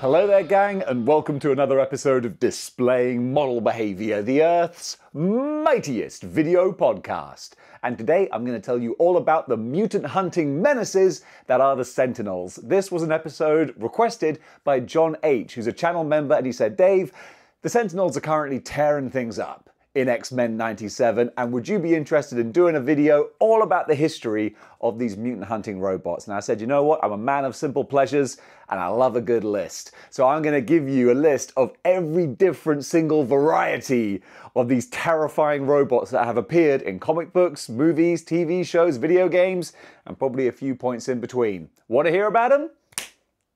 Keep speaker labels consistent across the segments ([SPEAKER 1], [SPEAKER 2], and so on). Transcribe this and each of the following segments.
[SPEAKER 1] Hello there, gang, and welcome to another episode of Displaying-Model-Behaviour, the Earth's mightiest video podcast. And today I'm going to tell you all about the mutant hunting menaces that are the Sentinels. This was an episode requested by John H., who's a channel member, and he said, Dave, the Sentinels are currently tearing things up in X-Men 97, and would you be interested in doing a video all about the history of these mutant hunting robots? And I said, you know what, I'm a man of simple pleasures and I love a good list. So I'm going to give you a list of every different single variety of these terrifying robots that have appeared in comic books, movies, TV shows, video games, and probably a few points in between. Want to hear about them?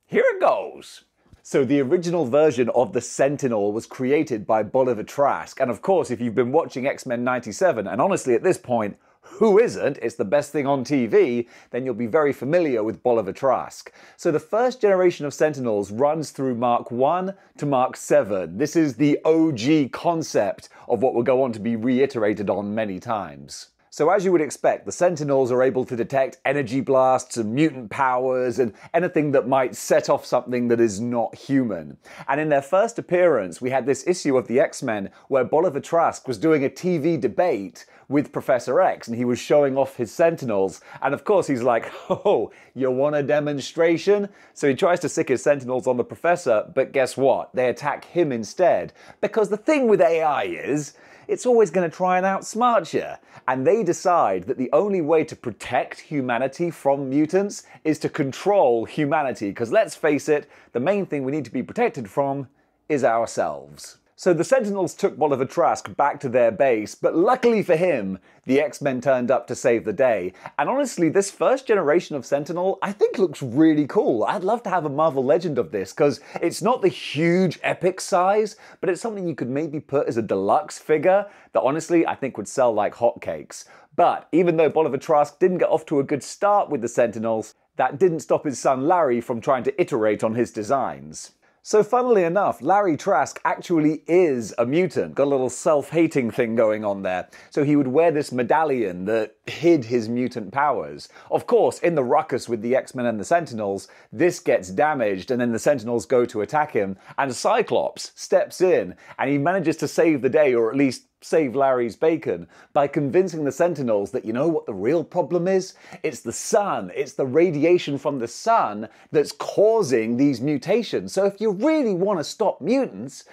[SPEAKER 1] Here it goes. So the original version of the Sentinel was created by Bolivar Trask, and of course if you've been watching X-Men 97, and honestly at this point, who isn't? It's the best thing on TV, then you'll be very familiar with Bolivar Trask. So the first generation of Sentinels runs through Mark 1 to Mark 7. This is the OG concept of what will go on to be reiterated on many times. So as you would expect, the Sentinels are able to detect energy blasts and mutant powers and anything that might set off something that is not human. And in their first appearance, we had this issue of the X-Men where Bolivar Trask was doing a TV debate with Professor X, and he was showing off his Sentinels. And of course he's like, oh, you want a demonstration? So he tries to sick his Sentinels on the Professor, but guess what? They attack him instead. Because the thing with AI is, it's always going to try and outsmart you. And they decide that the only way to protect humanity from mutants is to control humanity. Because let's face it, the main thing we need to be protected from is ourselves. So the Sentinels took Bolivar Trask back to their base, but luckily for him, the X-Men turned up to save the day. And honestly, this first generation of Sentinel, I think looks really cool. I'd love to have a Marvel Legend of this, because it's not the huge epic size, but it's something you could maybe put as a deluxe figure that honestly, I think would sell like hotcakes. But even though Bolivar Trask didn't get off to a good start with the Sentinels, that didn't stop his son Larry from trying to iterate on his designs. So funnily enough, Larry Trask actually is a mutant. Got a little self-hating thing going on there. So he would wear this medallion that hid his mutant powers. Of course, in the ruckus with the X-Men and the Sentinels, this gets damaged and then the Sentinels go to attack him, and Cyclops steps in and he manages to save the day, or at least save Larry's bacon, by convincing the Sentinels that you know what the real problem is? It's the sun. It's the radiation from the sun that's causing these mutations. So if you really want to stop mutants,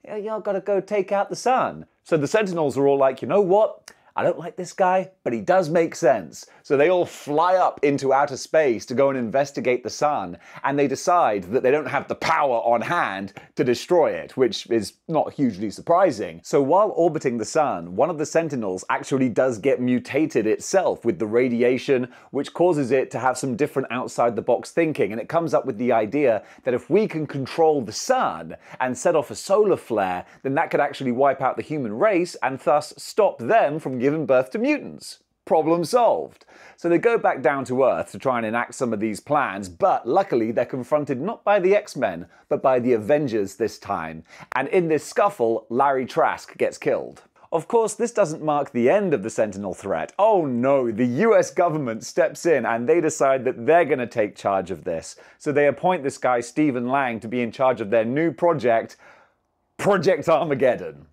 [SPEAKER 1] you've got to go take out the sun. So the Sentinels are all like, you know what? I don't like this guy, but he does make sense. So they all fly up into outer space to go and investigate the sun, and they decide that they don't have the power on hand to destroy it, which is not hugely surprising. So while orbiting the sun, one of the Sentinels actually does get mutated itself with the radiation, which causes it to have some different outside-the-box thinking, and it comes up with the idea that if we can control the sun and set off a solar flare, then that could actually wipe out the human race and thus stop them from giving birth to mutants. Problem solved. So they go back down to Earth to try and enact some of these plans, but luckily they're confronted not by the X-Men, but by the Avengers this time. And in this scuffle, Larry Trask gets killed. Of course, this doesn't mark the end of the Sentinel threat. Oh no, the US government steps in and they decide that they're going to take charge of this. So they appoint this guy, Stephen Lang, to be in charge of their new project, Project Armageddon.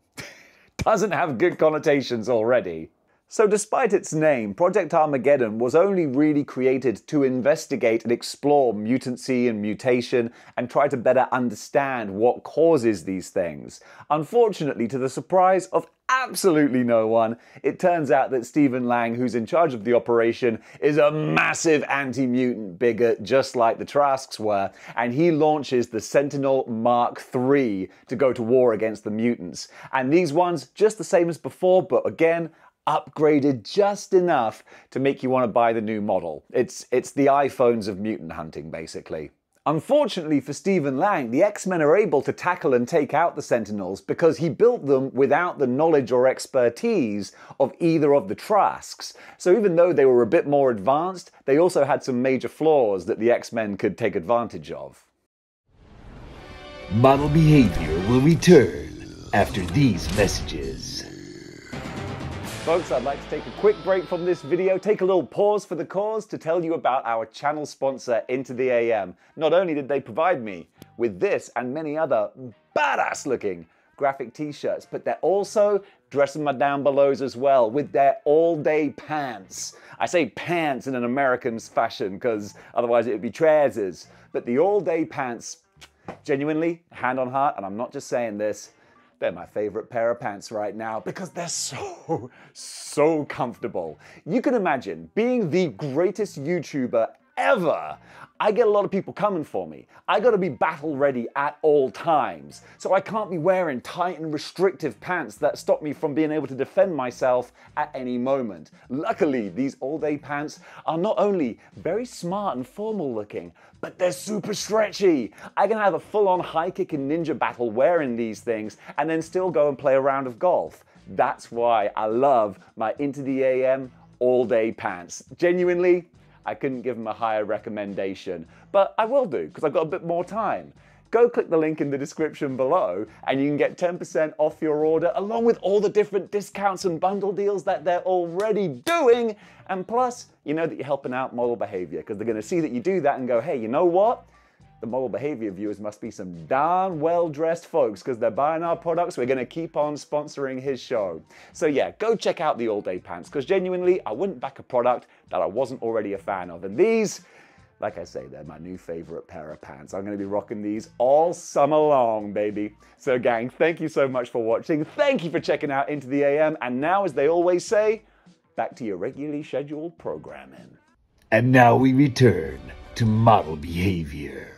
[SPEAKER 1] Doesn't have good connotations already. So despite its name, Project Armageddon was only really created to investigate and explore mutancy and mutation and try to better understand what causes these things. Unfortunately, to the surprise of absolutely no one, it turns out that Stephen Lang, who's in charge of the operation, is a massive anti-mutant bigot, just like the Trasks were, and he launches the Sentinel Mark III to go to war against the mutants. And these ones, just the same as before, but again, upgraded just enough to make you want to buy the new model. It's the iPhones of mutant hunting, basically. Unfortunately for Stephen Lang, the X-Men are able to tackle and take out the Sentinels because he built them without the knowledge or expertise of either of the Trasks. So even though they were a bit more advanced, they also had some major flaws that the X-Men could take advantage of.
[SPEAKER 2] Model Behavior will return after these messages.
[SPEAKER 1] Folks, I'd like to take a quick break from this video, take a little pause for the cause to tell you about our channel sponsor, Into the AM. Not only did they provide me with this and many other badass looking graphic t-shirts, but they're also dressing my down belows as well with their all-day pants. I say pants in an American fashion because otherwise it would be trousers, but the all-day pants, genuinely, hand on heart, and I'm not just saying this, they're my favorite pair of pants right now because they're so comfortable. You can imagine being the greatest YouTuber ever. I get a lot of people coming for me. I gotta be battle ready at all times. So I can't be wearing tight and restrictive pants that stop me from being able to defend myself at any moment. Luckily, these all-day pants are not only very smart and formal looking, but they're super stretchy. I can have a full-on high-kicking ninja battle wearing these things and then still go and play a round of golf. That's why I love my Into the AM all-day pants. Genuinely, I couldn't give them a higher recommendation, but I will do because I've got a bit more time. Go click the link in the description below and you can get 10% off your order along with all the different discounts and bundle deals that they're already doing. And plus, you know that you're helping out Model Behaviour because they're going to see that you do that and go, hey, you know what? The Model Behaviour viewers must be some darn well-dressed folks because they're buying our products. We're going to keep on sponsoring his show. So yeah, go check out the all-day pants because genuinely, I wouldn't back a product that I wasn't already a fan of. And these, like I say, they're my new favorite pair of pants. I'm going to be rocking these all summer long, baby. So gang, thank you so much for watching. Thank you for checking out Into the AM. And now, as they always say, back to your regularly scheduled programming.
[SPEAKER 2] And now we return to Model Behavior.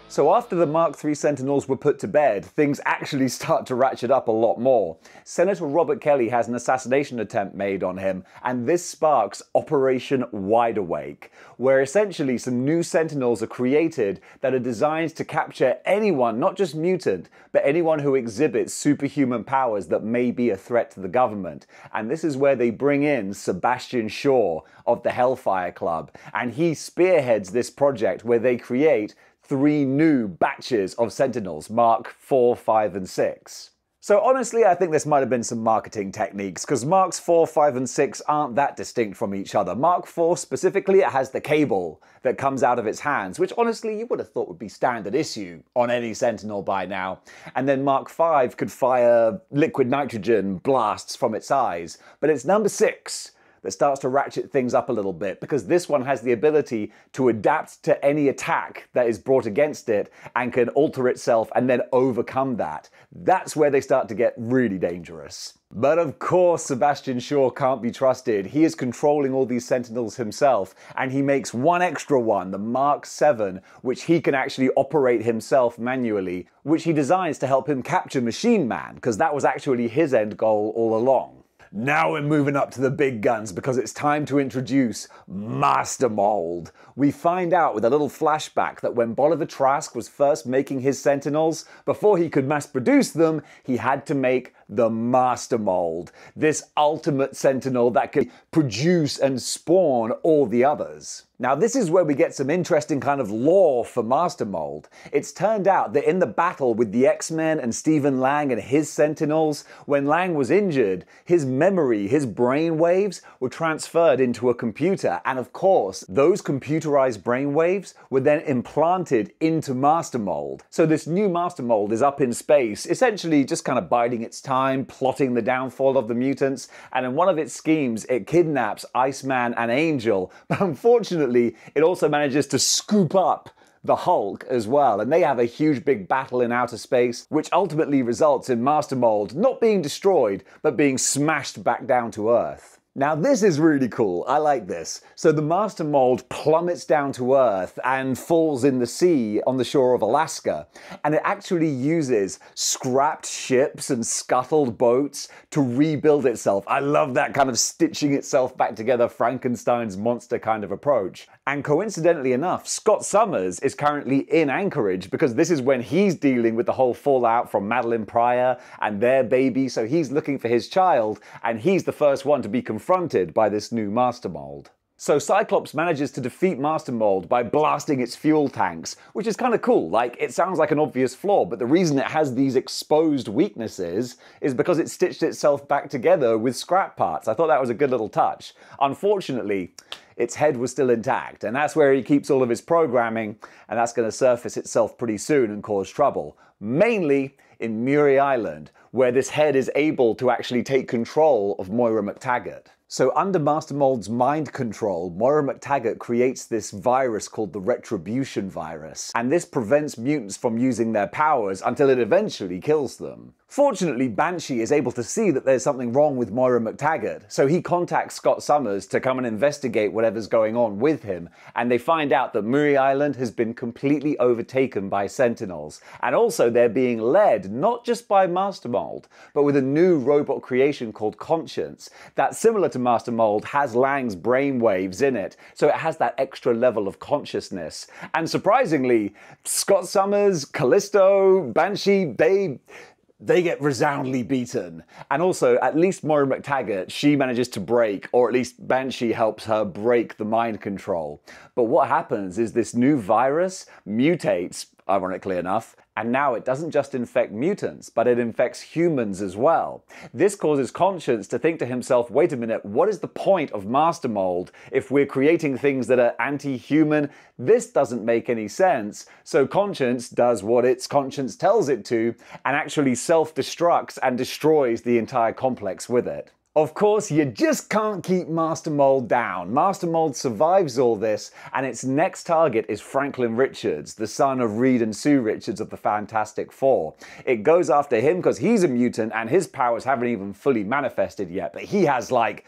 [SPEAKER 1] So after the Mark III Sentinels were put to bed, things actually start to ratchet up a lot more. Senator Robert Kelly has an assassination attempt made on him, and this sparks Operation Wide Awake, where essentially some new Sentinels are created that are designed to capture anyone, not just mutant, but anyone who exhibits superhuman powers that may be a threat to the government. And this is where they bring in Sebastian Shaw of the Hellfire Club, and he spearheads this project where they create 3 new batches of Sentinels, Mark 4, 5, and 6. So honestly, I think this might have been some marketing techniques, because Marks 4, 5, and 6 aren't that distinct from each other. Mark 4 specifically, it has the cable that comes out of its hands, which honestly you would have thought would be standard issue on any Sentinel by now. And then Mark 5 could fire liquid nitrogen blasts from its eyes. But it's number 6 that starts to ratchet things up a little bit, because this one has the ability to adapt to any attack that is brought against it and can alter itself and then overcome that. That's where they start to get really dangerous. But of course, Sebastian Shaw can't be trusted. He is controlling all these Sentinels himself, and he makes one extra one, the Mark 7, which he can actually operate himself manually, which he designs to help him capture Machine Man, because that was actually his end goal all along. Now we're moving up to the big guns because it's time to introduce Master Mold. We find out with a little flashback that when Bolivar Trask was first making his Sentinels, before he could mass produce them, he had to make the Master Mold. This ultimate Sentinel that could produce and spawn all the others. Now this is where we get some interesting kind of lore for Master Mold. It's turned out that in the battle with the X-Men and Stephen Lang and his Sentinels, when Lang was injured, his memory, his brain waves were transferred into a computer, and of course those computerized brain waves were then implanted into Master Mold. So this new Master Mold is up in space, essentially just kind of biding its time, plotting the downfall of the mutants, and in one of its schemes it kidnaps Iceman and Angel, but unfortunately it also manages to scoop up the Hulk as well, and they have a huge big battle in outer space, which ultimately results in Master Mold not being destroyed, but being smashed back down to Earth. Now this is really cool, I like this. So the Master Mold plummets down to Earth and falls in the sea on the shore of Alaska, and it actually uses scrapped ships and scuttled boats to rebuild itself. I love that kind of stitching itself back together, Frankenstein's monster kind of approach. And coincidentally enough, Scott Summers is currently in Anchorage because this is when he's dealing with the whole fallout from Madeline Pryor and their baby, so he's looking for his child, and he's the first one to be confronted by this new Master Mold. So Cyclops manages to defeat Master Mold by blasting its fuel tanks, which is kind of cool. Like, it sounds like an obvious flaw, but the reason it has these exposed weaknesses is because it stitched itself back together with scrap parts. I thought that was a good little touch. Unfortunately, its head was still intact, and that's where he keeps all of his programming, and that's going to surface itself pretty soon and cause trouble. Mainly in Muri Island, where this head is able to actually take control of Moira McTaggart. So under Master Mold's mind control, Moira McTaggart creates this virus called the Retribution virus, and this prevents mutants from using their powers until it eventually kills them. Fortunately, Banshee is able to see that there's something wrong with Moira McTaggart, so he contacts Scott Summers to come and investigate whatever's going on with him, and they find out that Muri Island has been completely overtaken by Sentinels, and also they're being led not just by Master Mold, but with a new robot creation called Conscience, that's similar to Master Mold, has Lang's brainwaves in it, so it has that extra level of consciousness. And surprisingly, Scott Summers, Callisto, Banshee, they get resoundingly beaten. And also, at least Moira McTaggart, she manages to break, or at least Banshee helps her break the mind control. But what happens is this new virus mutates, ironically enough, and now it doesn't just infect mutants, but it infects humans as well. This causes Conscience to think to himself, wait a minute, what is the point of Master Mold if we're creating things that are anti-human? This doesn't make any sense. So Conscience does what its conscience tells it to, and actually self-destructs and destroys the entire complex with it. Of course, you just can't keep Master Mold down. Master Mold survives all this, and its next target is Franklin Richards, the son of Reed and Sue Richards of the Fantastic Four. It goes after him because he's a mutant and his powers haven't even fully manifested yet, but he has, like,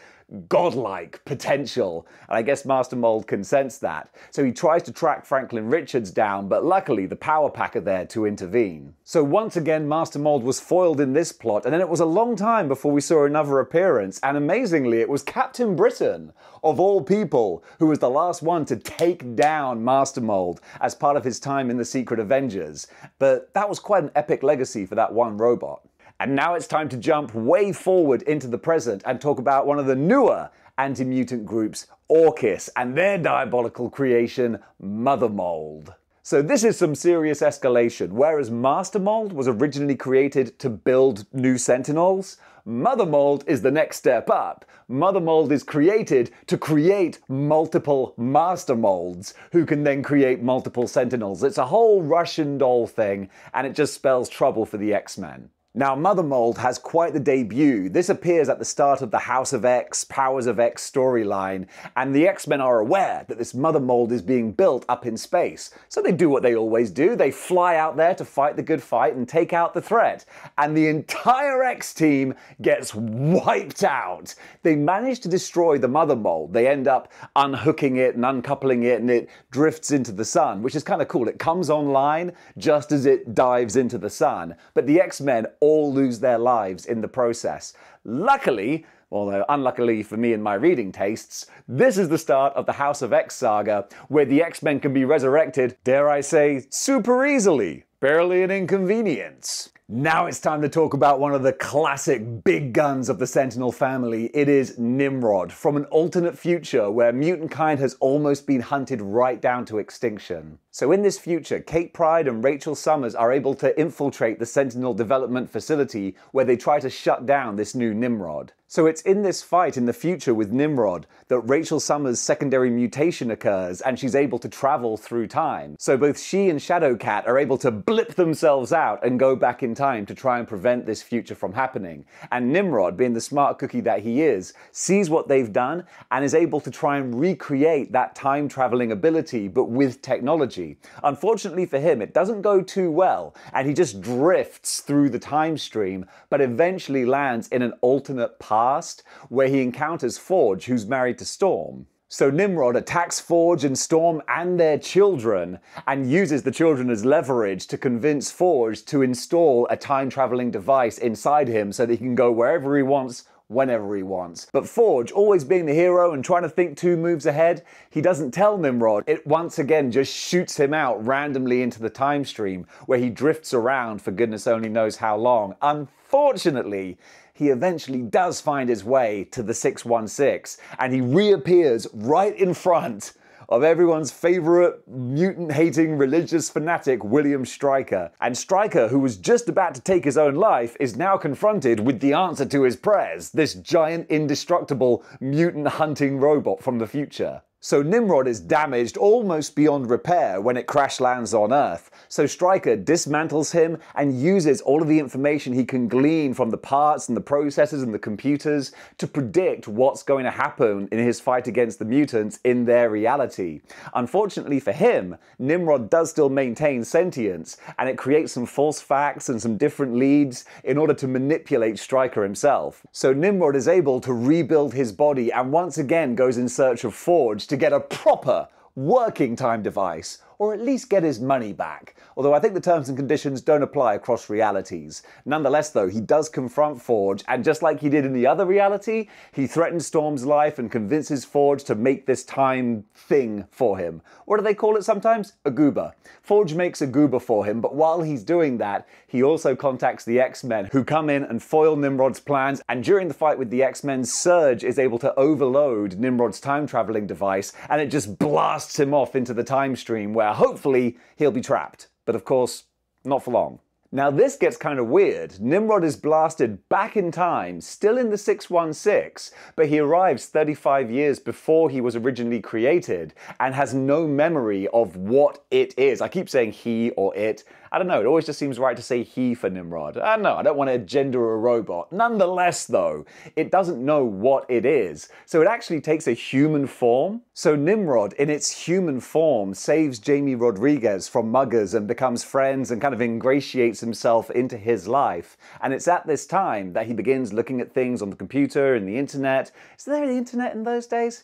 [SPEAKER 1] godlike potential, and I guess Master Mold can sense that. So he tries to track Franklin Richards down, but luckily the Power Pack are there to intervene. So once again, Master Mold was foiled in this plot, and then it was a long time before we saw another appearance, and amazingly it was Captain Britain, of all people, who was the last one to take down Master Mold as part of his time in the Secret Avengers. But that was quite an epic legacy for that one robot. And now it's time to jump way forward into the present and talk about one of the newer anti-mutant groups, Orchis, and their diabolical creation, Mother Mold. So this is some serious escalation. Whereas Master Mold was originally created to build new Sentinels, Mother Mold is the next step up. Mother Mold is created to create multiple Master Molds, who can then create multiple Sentinels. It's a whole Russian doll thing, and it just spells trouble for the X-Men. Now, Mother Mold has quite the debut. This appears at the start of the House of X, Powers of X storyline, and the X-Men are aware that this Mother Mold is being built up in space. So they do what they always do. They fly out there to fight the good fight and take out the threat. And the entire X-team gets wiped out. They manage to destroy the Mother Mold. They end up unhooking it and uncoupling it, and it drifts into the sun, which is kind of cool. It comes online just as it dives into the sun. But the X-Men all lose their lives in the process. Luckily, although unluckily for me and my reading tastes, this is the start of the House of X saga, where the X-Men can be resurrected, dare I say, super easily. Barely an inconvenience. Now it's time to talk about one of the classic big guns of the Sentinel family. It is Nimrod, from an alternate future where mutant kind has almost been hunted right down to extinction. So in this future, Kate Pryde and Rachel Summers are able to infiltrate the Sentinel development facility where they try to shut down this new Nimrod. So it's in this fight in the future with Nimrod that Rachel Summers' secondary mutation occurs and she's able to travel through time. So both she and Shadowcat are able to blip themselves out and go back in time to try and prevent this future from happening. And Nimrod, being the smart cookie that he is, sees what they've done and is able to try and recreate that time traveling ability, but with technology. Unfortunately for him, it doesn't go too well, and he just drifts through the time stream, but eventually lands in an alternate past where he encounters Forge, who's married to Storm. So Nimrod attacks Forge and Storm and their children, and uses the children as leverage to convince Forge to install a time-traveling device inside him so that he can go wherever he wants, whenever he wants. But Forge, always being the hero and trying to think 2 moves ahead, he doesn't tell Nimrod. It once again just shoots him out randomly into the time stream, where he drifts around for goodness only knows how long. Unfortunately, he eventually does find his way to the 616, and he reappears right in front of everyone's favourite mutant-hating religious fanatic, William Stryker. And Stryker, who was just about to take his own life, is now confronted with the answer to his prayers, this giant, indestructible, mutant-hunting robot from the future. So Nimrod is damaged almost beyond repair when it crash lands on Earth. So Stryker dismantles him and uses all of the information he can glean from the parts and the processors and the computers to predict what's going to happen in his fight against the mutants in their reality. Unfortunately for him, Nimrod does still maintain sentience, and it creates some false facts and some different leads in order to manipulate Stryker himself. So Nimrod is able to rebuild his body and once again goes in search of Forge to get a proper working time device, or at least get his money back. Although I think the terms and conditions don't apply across realities. Nonetheless though, he does confront Forge, and just like he did in the other reality, he threatens Storm's life and convinces Forge to make this time thing for him. What do they call it sometimes? A goober. Forge makes a goober for him, but while he's doing that, he also contacts the X-Men, who come in and foil Nimrod's plans, and during the fight with the X-Men, Surge is able to overload Nimrod's time-traveling device, and it just blasts him off into the time stream, where hopefully he'll be trapped. But of course, not for long. Now this gets kind of weird. Nimrod is blasted back in time, still in the 616, but he arrives 35 years before he was originally created and has no memory of what it is. I keep saying he or it. I don't know, it always just seems right to say he for Nimrod. I don't know, I don't want to gender a robot. Nonetheless though, it doesn't know what it is, so it actually takes a human form. So Nimrod, in its human form, saves Jamie Rodriguez from muggers and becomes friends and kind of ingratiates himself into his life. And it's at this time that he begins looking at things on the computer and the internet. Is there the internet in those days?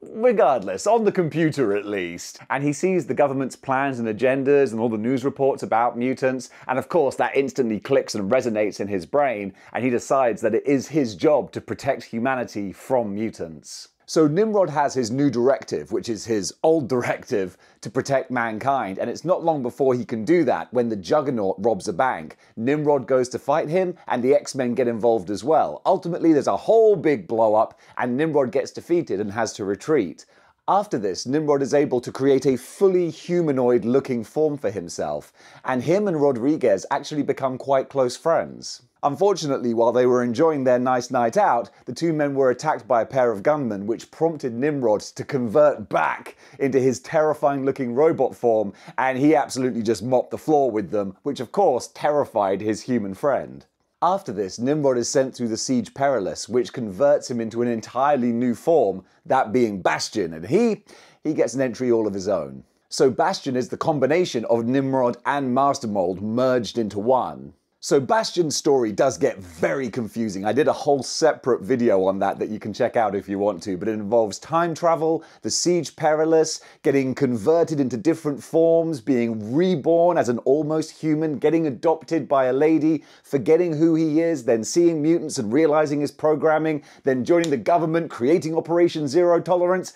[SPEAKER 1] Regardless, on the computer at least. And he sees the government's plans and agendas and all the news reports about mutants, and of course that instantly clicks and resonates in his brain, and he decides that it is his job to protect humanity from mutants. So Nimrod has his new directive, which is his old directive, to protect mankind, and it's not long before he can do that when the Juggernaut robs a bank. Nimrod goes to fight him, and the X-Men get involved as well. Ultimately, there's a whole big blow-up, and Nimrod gets defeated and has to retreat. After this, Nimrod is able to create a fully humanoid-looking form for himself, and him and Rodriguez actually become quite close friends. Unfortunately, while they were enjoying their nice night out, the two men were attacked by a pair of gunmen, which prompted Nimrod to convert back into his terrifying-looking robot form, and he absolutely just mopped the floor with them, which of course terrified his human friend. After this, Nimrod is sent through the Siege Perilous, which converts him into an entirely new form, that being Bastion, and he gets an entry all of his own. So Bastion is the combination of Nimrod and Master Mold merged into one. So Bastion's story does get very confusing. I did a whole separate video on that you can check out if you want to, but it involves time travel, the Siege Perilous, getting converted into different forms, being reborn as an almost human, getting adopted by a lady, forgetting who he is, then seeing mutants and realizing his programming, then joining the government, creating Operation Zero Tolerance.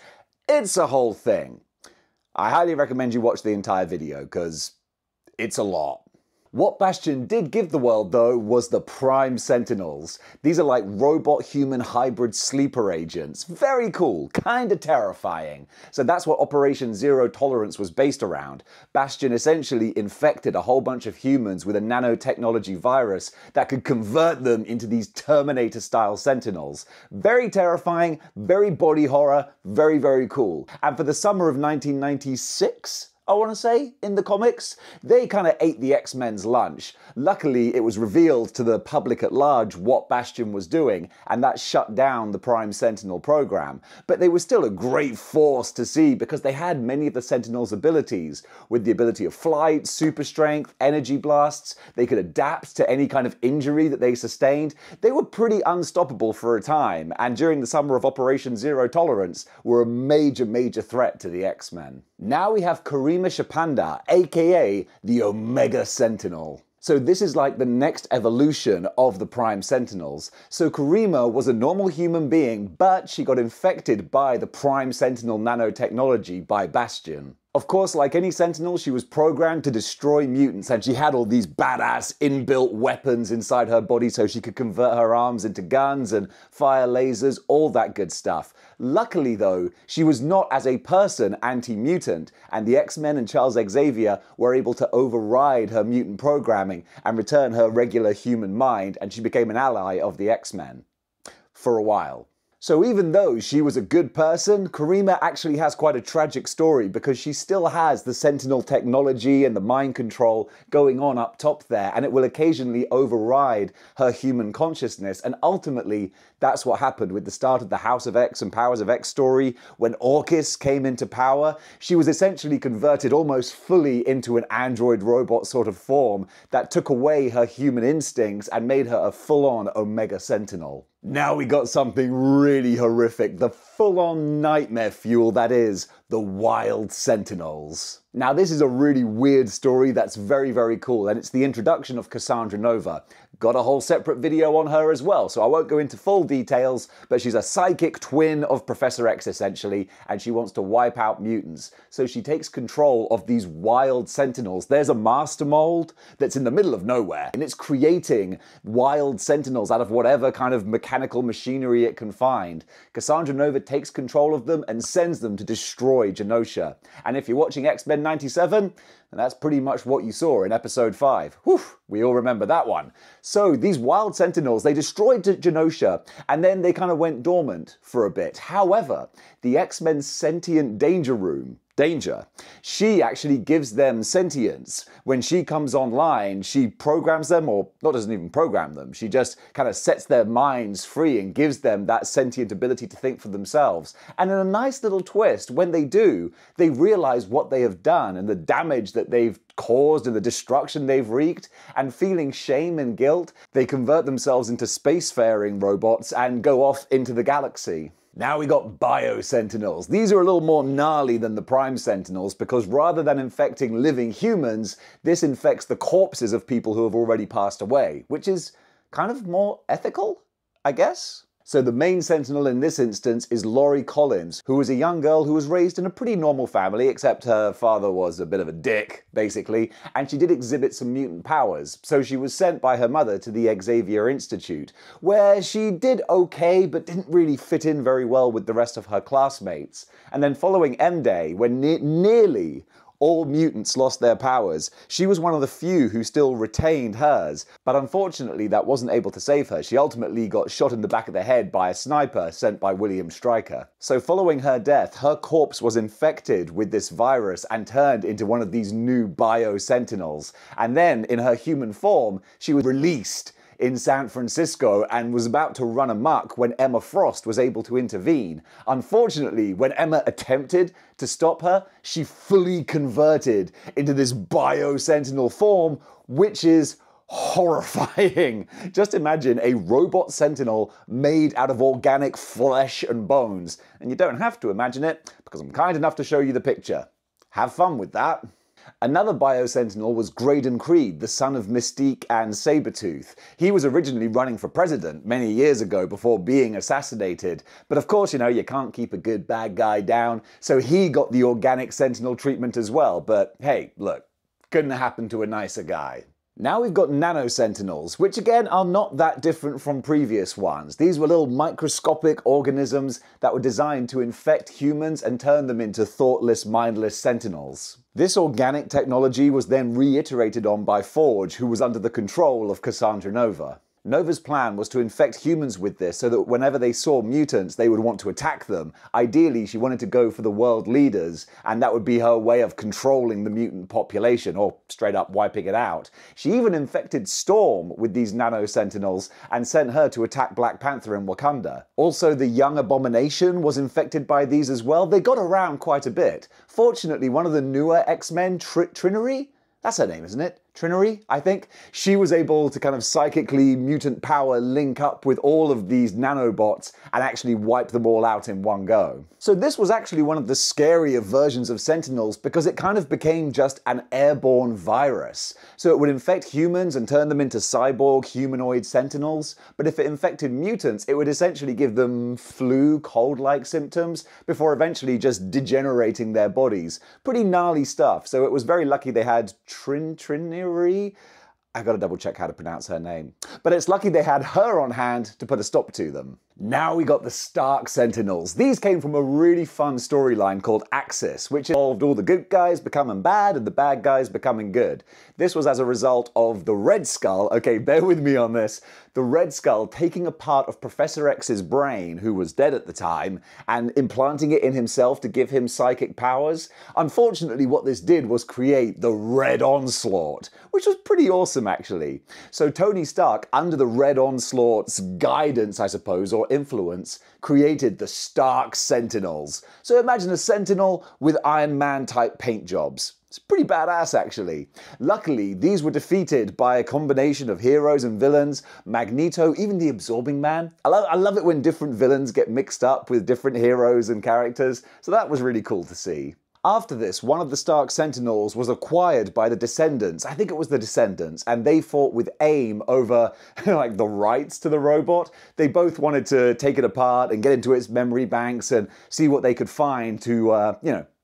[SPEAKER 1] It's a whole thing. I highly recommend you watch the entire video, because it's a lot. What Bastion did give the world, though, was the Prime Sentinels. These are like robot-human hybrid sleeper agents. Very cool, kinda terrifying. So that's what Operation Zero Tolerance was based around. Bastion essentially infected a whole bunch of humans with a nanotechnology virus that could convert them into these Terminator-style Sentinels. Very terrifying, very body horror, very, very cool. And for the summer of 1996, I want to say, in the comics, they kind of ate the X-Men's lunch. Luckily, it was revealed to the public at large what Bastion was doing, and that shut down the Prime Sentinel program. But they were still a great force to see because they had many of the Sentinel's abilities, with the ability of flight, super strength, energy blasts. They could adapt to any kind of injury that they sustained. They were pretty unstoppable for a time, and during the summer of Operation Zero Tolerance, were a major, major threat to the X-Men. Now we have Karima Shapanda, aka the Omega Sentinel. So this is like the next evolution of the Prime Sentinels. So Karima was a normal human being, but she got infected by the Prime Sentinel nanotechnology by Bastion. Of course, like any Sentinel, she was programmed to destroy mutants, and she had all these badass inbuilt weapons inside her body so she could convert her arms into guns and fire lasers, all that good stuff. Luckily though, she was not as a person anti-mutant, and the X-Men and Charles Xavier were able to override her mutant programming and return her regular human mind, and she became an ally of the X-Men. For a while. So even though she was a good person, Karima actually has quite a tragic story because she still has the Sentinel technology and the mind control going on up top there, and it will occasionally override her human consciousness, and ultimately that's what happened with the start of the House of X and Powers of X story. When Orchis came into power, she was essentially converted almost fully into an android robot sort of form that took away her human instincts and made her a full-on Omega Sentinel. Now we got something really horrific, the full-on nightmare fuel that is the Wild Sentinels. Now this is a really weird story that's very, very cool, and it's the introduction of Cassandra Nova. Got a whole separate video on her as well, so I won't go into full details, but she's a psychic twin of Professor X essentially, and she wants to wipe out mutants. So she takes control of these Wild Sentinels. There's a master mold that's in the middle of nowhere, and it's creating Wild Sentinels out of whatever kind of mechanical machinery it can find. Cassandra Nova takes control of them and sends them to destroy Genosha. And if you're watching X-Men 97, and that's pretty much what you saw in episode 5. Whew, we all remember that one. So these Wild Sentinels, they destroyed Genosha, and then they kind of went dormant for a bit. However, the X-Men's sentient danger room, Danger, she actually gives them sentience. When she comes online, she programs them, or not, doesn't even program them, she just kind of sets their minds free and gives them that sentient ability to think for themselves. And in a nice little twist, when they do, they realize what they have done and the damage that they've caused and the destruction they've wreaked, and feeling shame and guilt, they convert themselves into spacefaring robots and go off into the galaxy. Now we got Bio-Sentinels. These are a little more gnarly than the Prime Sentinels because rather than infecting living humans, this infects the corpses of people who have already passed away, which is kind of more ethical, I guess? So the main Sentinel in this instance is Laurie Collins, who was a young girl who was raised in a pretty normal family, except her father was a bit of a dick, basically, and she did exhibit some mutant powers. So she was sent by her mother to the Xavier Institute, where she did okay, but didn't really fit in very well with the rest of her classmates. And then following M-Day, when nearly all mutants lost their powers, she was one of the few who still retained hers, but unfortunately that wasn't able to save her. She ultimately got shot in the back of the head by a sniper sent by William Stryker. So following her death, her corpse was infected with this virus and turned into one of these new Bio-Sentinels. And then, in her human form, she was released in San Francisco and was about to run amok when Emma Frost was able to intervene. Unfortunately, when Emma attempted to stop her, she fully converted into this Bio-Sentinel form, which is horrifying. Just imagine a robot Sentinel made out of organic flesh and bones. And you don't have to imagine it, because I'm kind enough to show you the picture. Have fun with that. Another Bio-Sentinel was Graydon Creed, the son of Mystique and Sabretooth. He was originally running for president many years ago before being assassinated. But of course, you can't keep a good bad guy down, so he got the organic Sentinel treatment as well. But hey, look, couldn't happen to a nicer guy. Now we've got Nano-Sentinels, which again are not that different from previous ones. These were little microscopic organisms that were designed to infect humans and turn them into thoughtless, mindless Sentinels. This organic technology was then reiterated on by Forge, who was under the control of Cassandra Nova. Nova's plan was to infect humans with this so that whenever they saw mutants, they would want to attack them. Ideally, she wanted to go for the world leaders, and that would be her way of controlling the mutant population, or straight up wiping it out. She even infected Storm with these Nano-Sentinels and sent her to attack Black Panther in Wakanda. Also, the young Abomination was infected by these as well. They got around quite a bit. Fortunately, one of the newer X-Men, Trinary? That's her name, isn't it? Trinary, I think. She was able to kind of psychically mutant power link up with all of these nanobots and actually wipe them all out in one go. So this was actually one of the scarier versions of Sentinels because it kind of became just an airborne virus. So it would infect humans and turn them into cyborg humanoid Sentinels, but if it infected mutants, it would essentially give them flu, cold-like symptoms before eventually just degenerating their bodies. Pretty gnarly stuff, so it was very lucky they had Trinary. I gotta double check how to pronounce her name. But it's lucky they had her on hand to put a stop to them. Now we got the Stark Sentinels. These came from a really fun storyline called Axis, which involved all the good guys becoming bad and the bad guys becoming good. This was as a result of the Red Skull, okay, bear with me on this, the Red Skull taking a part of Professor X's brain, who was dead at the time, and implanting it in himself to give him psychic powers. Unfortunately, what this did was create the Red Onslaught, which was pretty awesome actually. So Tony Stark, under the Red Onslaught's guidance, I suppose, or influence, created the Stark Sentinels. So imagine a Sentinel with Iron Man type paint jobs. It's pretty badass actually. Luckily, these were defeated by a combination of heroes and villains, Magneto, even the Absorbing Man. I love it when different villains get mixed up with different heroes and characters, so that was really cool to see. After this, one of the Stark Sentinels was acquired by the Descendants. I think it was the Descendants, and they fought with AIM over like the rights to the robot. They both wanted to take it apart and get into its memory banks and see what they could find to,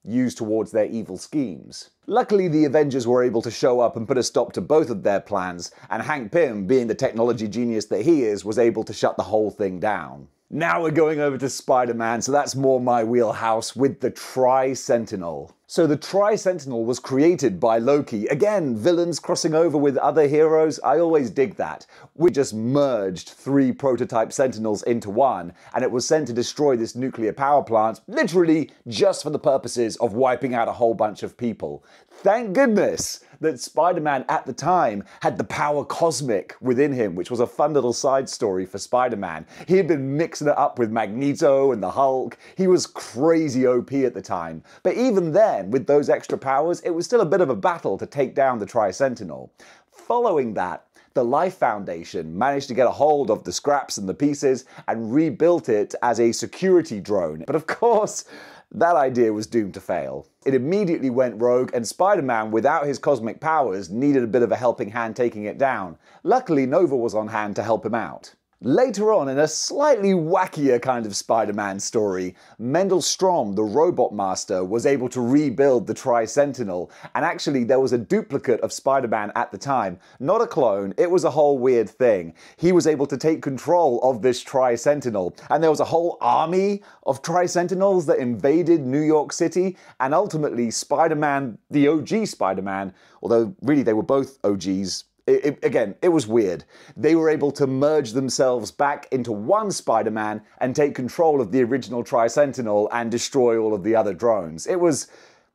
[SPEAKER 1] use towards their evil schemes. Luckily, the Avengers were able to show up and put a stop to both of their plans, and Hank Pym, being the technology genius that he is, was able to shut the whole thing down. Now we're going over to Spider-Man, so that's more my wheelhouse with the Tri-Sentinel. So the Tri-Sentinel was created by Loki. Again, villains crossing over with other heroes, I always dig that. We just merged 3 prototype Sentinels into one, and it was sent to destroy this nuclear power plant, literally just for the purposes of wiping out a whole bunch of people. Thank goodness that Spider-Man at the time had the power cosmic within him, which was a fun little side story for Spider-Man. He had been mixing it up with Magneto and the Hulk. He was crazy OP at the time. But even then, with those extra powers, it was still a bit of a battle to take down the Tri-Sentinel. Following that, the Life Foundation managed to get a hold of the scraps and the pieces and rebuilt it as a security drone. But of course, that idea was doomed to fail. It immediately went rogue, and Spider-Man, without his cosmic powers, needed a bit of a helping hand taking it down. Luckily, Nova was on hand to help him out. Later on, in a slightly wackier kind of Spider-Man story, Mendel Stromm, the Robot Master, was able to rebuild the Tri-Sentinel, and actually there was a duplicate of Spider-Man at the time. Not a clone, it was a whole weird thing. He was able to take control of this Tri-Sentinel, and there was a whole army of Tri-Sentinels that invaded New York City, and ultimately Spider-Man, the OG Spider-Man, although really they were both OGs, Again, it was weird. They were able to merge themselves back into one Spider-Man and take control of the original Tri-Sentinel and destroy all of the other drones. It was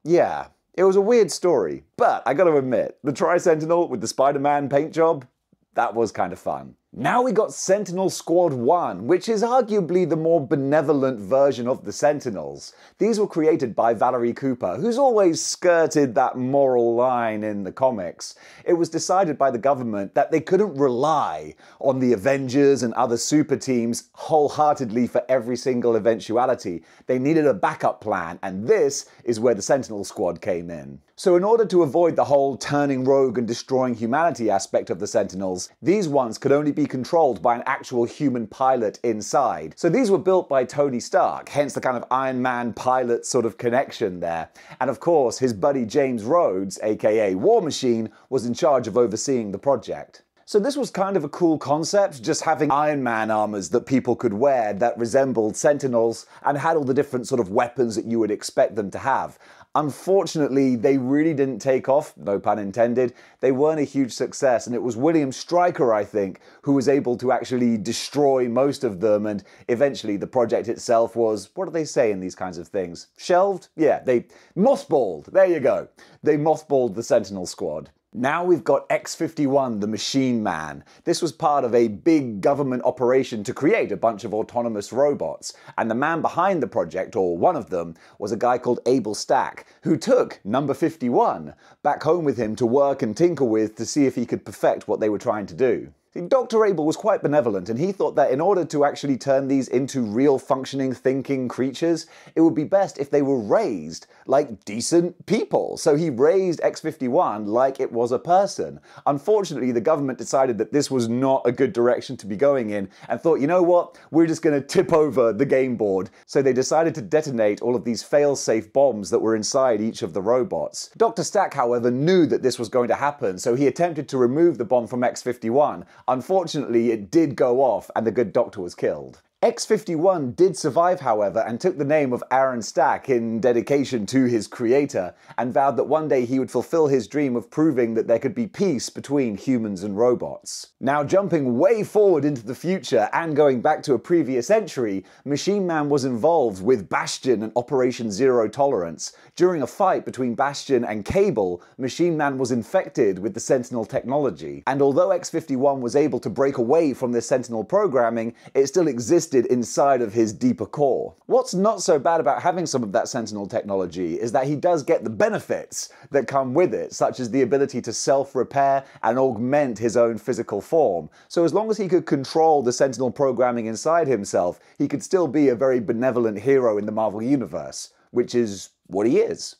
[SPEAKER 1] a weird story. But I gotta admit, the Tri-Sentinel with the Spider-Man paint job, that was kind of fun. Now we got Sentinel Squad 1, which is arguably the more benevolent version of the Sentinels. These were created by Valerie Cooper, who's always skirted that moral line in the comics. It was decided by the government that they couldn't rely on the Avengers and other super teams wholeheartedly for every single eventuality. They needed a backup plan, and this is where the Sentinel Squad came in. So in order to avoid the whole turning rogue and destroying humanity aspect of the Sentinels, these ones could only be controlled by an actual human pilot inside. So these were built by Tony Stark, hence the kind of Iron Man pilot sort of connection there. And of course, his buddy James Rhodes, aka War Machine, was in charge of overseeing the project. So this was kind of a cool concept, just having Iron Man armors that people could wear that resembled Sentinels and had all the different sort of weapons that you would expect them to have. Unfortunately, they really didn't take off, no pun intended. They weren't a huge success, and it was William Stryker, I think, who was able to actually destroy most of them, and eventually the project itself was, what do they say in these kinds of things? Shelved? Yeah, they mothballed. There you go. They mothballed the Sentinel Squad. Now we've got X-51, the Machine Man. This was part of a big government operation to create a bunch of autonomous robots, and the man behind the project, or one of them, was a guy called Abel Stack, who took number 51 back home with him to work and tinker with to see if he could perfect what they were trying to do. Dr. Abel was quite benevolent, and he thought that in order to actually turn these into real functioning, thinking creatures, it would be best if they were raised like decent people. So he raised X-51 like it was a person. Unfortunately, the government decided that this was not a good direction to be going in and thought, you know what, we're just going to tip over the game board. So they decided to detonate all of these fail-safe bombs that were inside each of the robots. Dr. Stack, however, knew that this was going to happen, so he attempted to remove the bomb from X-51. Unfortunately, it did go off and the good doctor was killed. X-51 did survive, however, and took the name of Aaron Stack in dedication to his creator, and vowed that one day he would fulfill his dream of proving that there could be peace between humans and robots. Now, jumping way forward into the future and going back to a previous entry, Machine Man was involved with Bastion and Operation Zero Tolerance. During a fight between Bastion and Cable, Machine Man was infected with the Sentinel technology, and although X-51 was able to break away from this Sentinel programming, it still existed inside of his deeper core. What's not so bad about having some of that Sentinel technology is that he does get the benefits that come with it, such as the ability to self-repair and augment his own physical form. So as long as he could control the Sentinel programming inside himself, he could still be a very benevolent hero in the Marvel Universe, which is what he is.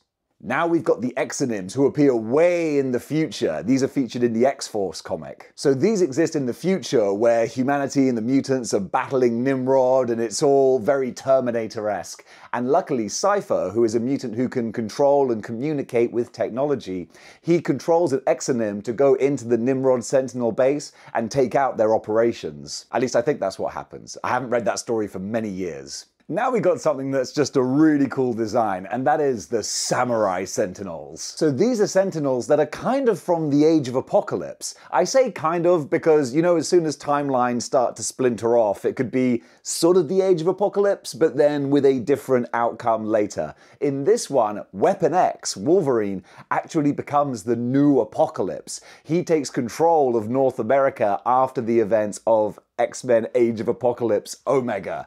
[SPEAKER 1] Now we've got the Exonyms, who appear way in the future. These are featured in the X-Force comic. So these exist in the future where humanity and the mutants are battling Nimrod, and it's all very Terminator-esque. And luckily Cypher, who is a mutant who can control and communicate with technology, he controls an Exonym to go into the Nimrod Sentinel base and take out their operations. At least I think that's what happens. I haven't read that story for many years. Now we got something that's just a really cool design, and that is the Samurai Sentinels. So these are Sentinels that are kind of from the Age of Apocalypse. I say kind of because, you know, as soon as timelines start to splinter off, it could be sort of the Age of Apocalypse, but then with a different outcome later. In this one, Weapon X, Wolverine, actually becomes the new Apocalypse. He takes control of North America after the events of X-Men Age of Apocalypse Omega.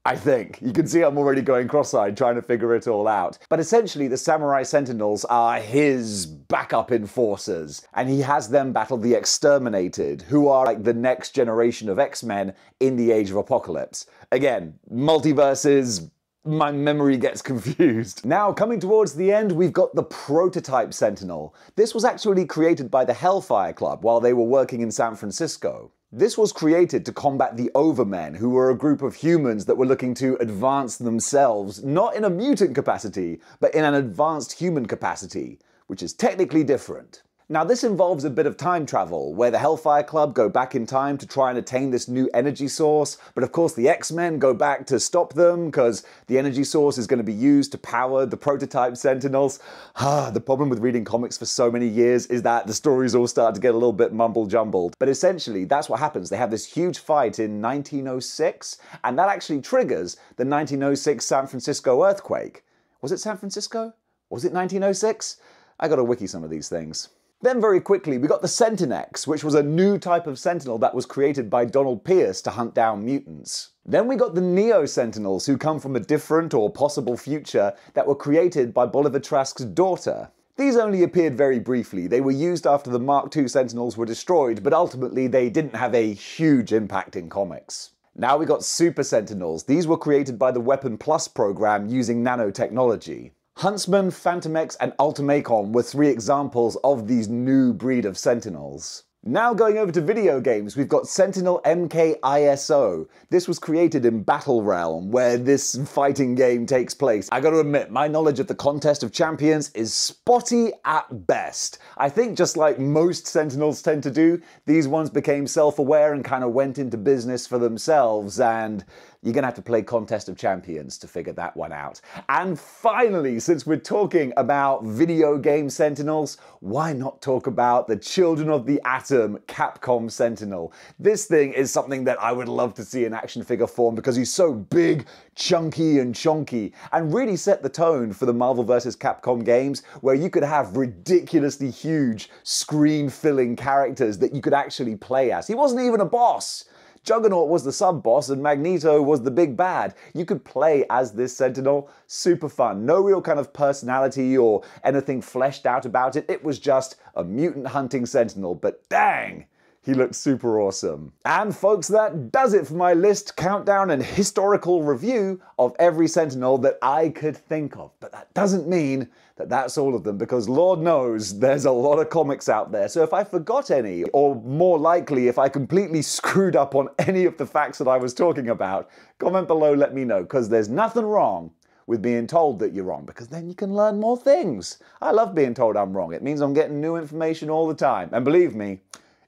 [SPEAKER 1] I think. You can see I'm already going cross-eyed trying to figure it all out. But essentially the Samurai Sentinels are his backup enforcers, and he has them battle the Exterminated, who are like the next generation of X-Men in the Age of Apocalypse. Again, multiverses, my memory gets confused. Now, coming towards the end, we've got the Prototype Sentinel. This was actually created by the Hellfire Club while they were working in San Francisco. This was created to combat the Overmen, who were a group of humans that were looking to advance themselves, not in a mutant capacity, but in an advanced human capacity, which is technically different. Now this involves a bit of time travel, where the Hellfire Club go back in time to try and attain this new energy source, but of course the X-Men go back to stop them, because the energy source is going to be used to power the Prototype Sentinels. The problem with reading comics for so many years is that the stories all start to get a little bit mumble-jumbled. But essentially, that's what happens. They have this huge fight in 1906, and that actually triggers the 1906 San Francisco earthquake. Was it San Francisco? Was it 1906? I gotta wiki some of these things. Then very quickly, we got the Sentinex, which was a new type of Sentinel that was created by Donald Pierce to hunt down mutants. Then we got the Neo-Sentinels, who come from a different or possible future that were created by Bolivar Trask's daughter. These only appeared very briefly. They were used after the Mark II Sentinels were destroyed, but ultimately they didn't have a huge impact in comics. Now we got Super Sentinels. These were created by the Weapon Plus program using nanotechnology. Huntsman, Phantom X, and Ultimacon were 3 examples of these new breed of Sentinels. Now going over to video games, we've got Sentinel MKISO. This was created in Battle Realm, where this fighting game takes place. I gotta admit, my knowledge of the Contest of Champions is spotty at best. I think just like most Sentinels tend to do, these ones became self-aware and kind of went into business for themselves, and You're going to have to play Contest of Champions to figure that one out. And finally, since we're talking about video game Sentinels, why not talk about the Children of the Atom Capcom Sentinel? This thing is something that I would love to see in action figure form because he's so big, chunky and chonky, and really set the tone for the Marvel vs. Capcom games where you could have ridiculously huge screen-filling characters that you could actually play as. He wasn't even a boss. Juggernaut was the sub-boss and Magneto was the big bad. You could play as this Sentinel. Super fun. No real kind of personality or anything fleshed out about it. It was just a mutant hunting Sentinel, but dang! He looks super awesome. And folks, that does it for my list, countdown, and historical review of every Sentinel that I could think of. But that doesn't mean that that's all of them, because Lord knows there's a lot of comics out there. So if I forgot any, or more likely, if I completely screwed up on any of the facts that I was talking about, comment below, let me know, because there's nothing wrong with being told that you're wrong, because then you can learn more things. I love being told I'm wrong. It means I'm getting new information all the time. And believe me,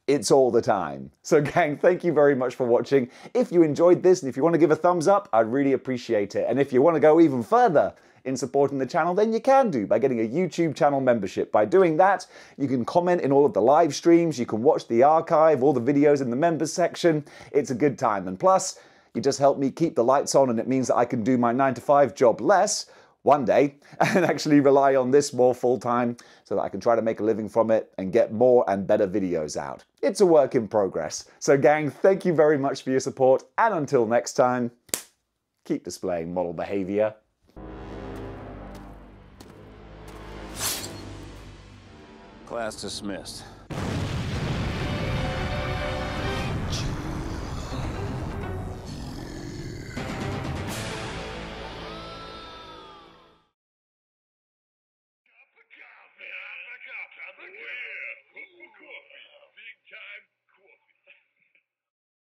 [SPEAKER 1] it's all the time. So gang, thank you very much for watching. If you enjoyed this and if you want to give a thumbs up, I'd really appreciate it. And if you want to go even further in supporting the channel, then you can do by getting a YouTube channel membership. By doing that, you can comment in all of the live streams, you can watch the archive, all the videos in the members section. It's a good time. And plus, you just help me keep the lights on, and it means that I can do my 9-to-5 job less one day and actually rely on this more full-time so that I can try to make a living from it and get more and better videos out. It's a work in progress. So gang, thank you very much for your support, and until next time, keep displaying model behavior.
[SPEAKER 3] Class dismissed.